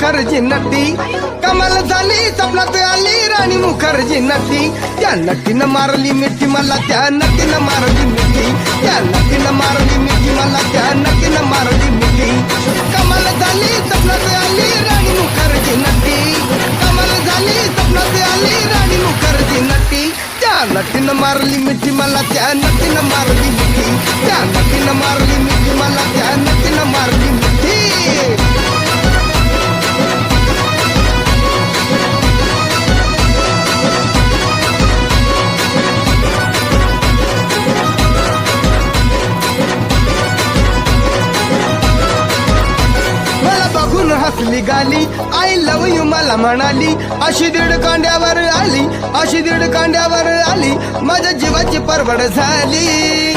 मुखर्जी नटी कमाल झाली स्वप्नात आली राणी मुखर्जी नटी त्या नटीनं मारली मिठी मला त्या नटीनं मारली मिठी त्या नटीनं मारली मिठी मला त्या नटीनं मारली मिठी कमाल झाली स्वप्नात आली राणी मुखर्जी नटी कमाल झाली स्वप्नात आली राणी मुखर्जी नटी त्या नटीनं मारली मिठी मला त्या नटीनं मारली मिठी त्या नटीनं मारली मिठी मला त्या नटीनं मारली मिठी बघून हसली गाली आय लव यू मला म्हणाली अशी दीड कांड्यावर आली अशी दीड कांड्यावर आली माझ्या जीवाची परवड झाली